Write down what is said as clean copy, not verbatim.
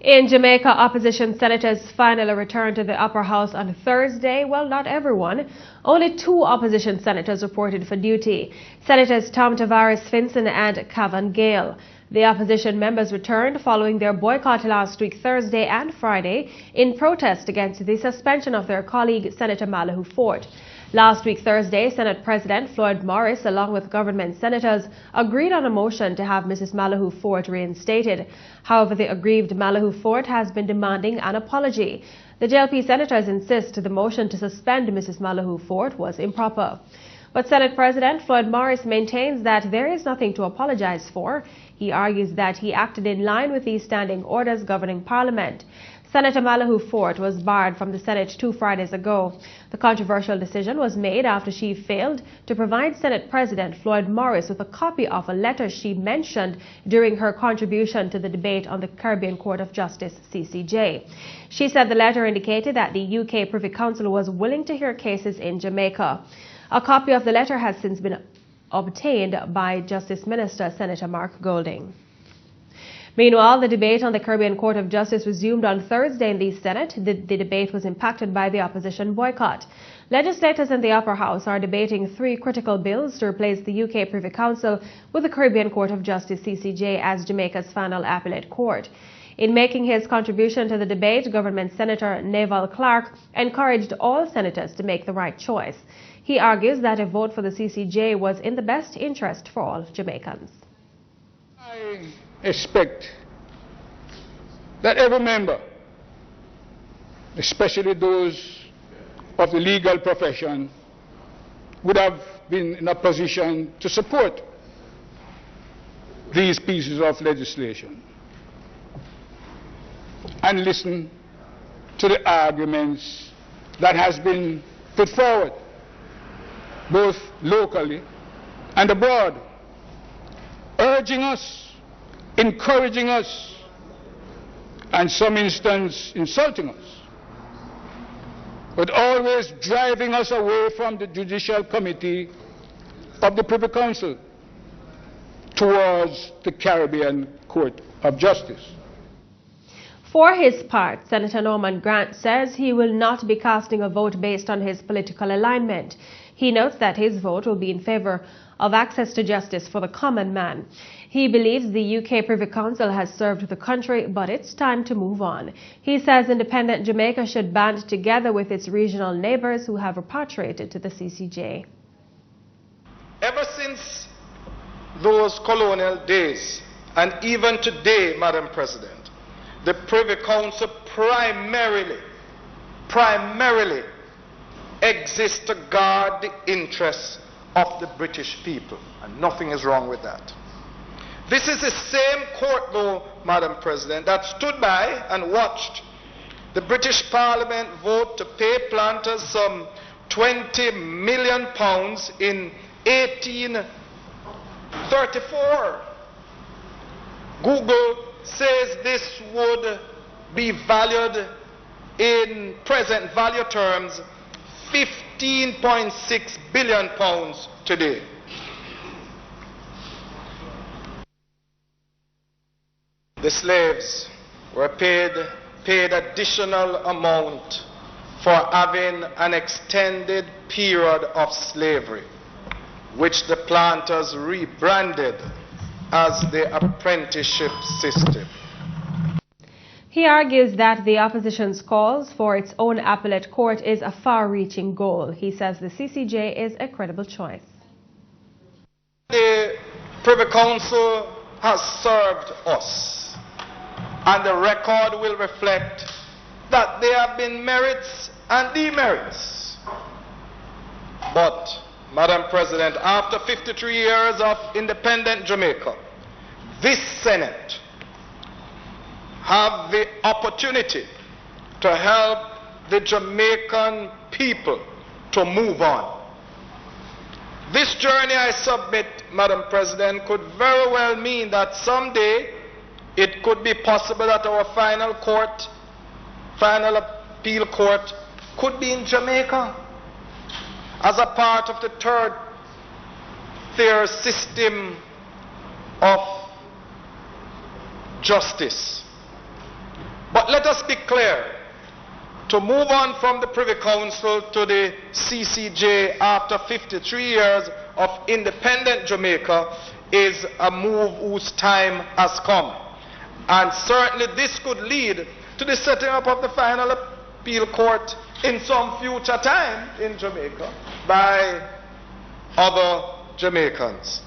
In Jamaica, opposition senators finally returned to the upper house on Thursday. Well, not everyone. Only 2 opposition senators reported for duty. Senators Tom Tavares Finson and Cavan Gale. The opposition members returned following their boycott last week Thursday and Friday in protest against the suspension of their colleague Senator Malahoo Fort. Last week Thursday, Senate President Floyd Morris, along with government senators, agreed on a motion to have Mrs. Malahoo Fort reinstated. However, the aggrieved Malahoo Fort has been demanding an apology. The JLP senators insist the motion to suspend Mrs. Malahoo Fort was improper. But Senate President Floyd Morris maintains that there is nothing to apologize for. He argues that he acted in line with the standing orders governing Parliament. Senator Malahoo Fort was barred from the Senate 2 Fridays ago. The controversial decision was made after she failed to provide Senate President Floyd Morris with a copy of a letter she mentioned during her contribution to the debate on the Caribbean Court of Justice, CCJ. She said the letter indicated that the UK Privy Council was willing to hear cases in Jamaica. A copy of the letter has since been obtained by Justice Minister Senator Mark Golding. Meanwhile, the debate on the Caribbean Court of Justice resumed on Thursday in the Senate. The debate was impacted by the opposition boycott. Legislators in the upper house are debating 3 critical bills to replace the UK Privy Council with the Caribbean Court of Justice, CCJ, as Jamaica's final appellate court. In making his contribution to the debate, Government Senator Neville Clark encouraged all senators to make the right choice. He argues that a vote for the CCJ was in the best interest for all Jamaicans. I expect that every member, especially those of the legal profession, would have been in a position to support these pieces of legislation and listen to the arguments that has been put forward, both locally and abroad, urging us, encouraging us, and some instance insulting us, but always driving us away from the Judicial Committee of the Privy Council towards the Caribbean Court of Justice. For his part, Senator Norman Grant says he will not be casting a vote based on his political alignment. He notes that his vote will be in favor of access to justice for the common man. He believes the UK Privy Council has served the country, but it's time to move on. He says independent Jamaica should band together with its regional neighbors who have repatriated to the CCJ. Ever since those colonial days, and even today, Madam President, the Privy Council primarily exists to guard the interests of the British people, and nothing is wrong with that. This is the same court, though, Madam President, that stood by and watched the British Parliament vote to pay planters some £20 million in 1834. Google says this would be valued in present value terms £15.6 billion today. The slaves were paid additional amount for having an extended period of slavery, which the planters rebranded as the apprenticeship system. He argues that the opposition's calls for its own appellate court is a far-reaching goal. He says the CCJ is a credible choice. The Privy Council has served us, and the record will reflect that there have been merits and demerits. But, Madam President, after 53 years of independent Jamaica, this Senate have the opportunity to help the Jamaican people to move on. This journey, I submit, Madam President, could very well mean that someday it could be possible that our final appeal court could be in Jamaica as a part of the third-tier system of justice. But let us be clear. To move on from the Privy Council to the CCJ after 53 years of independent Jamaica is a move whose time has come. And certainly this could lead to the setting up of the final appeal court in some future time in Jamaica by other Jamaicans.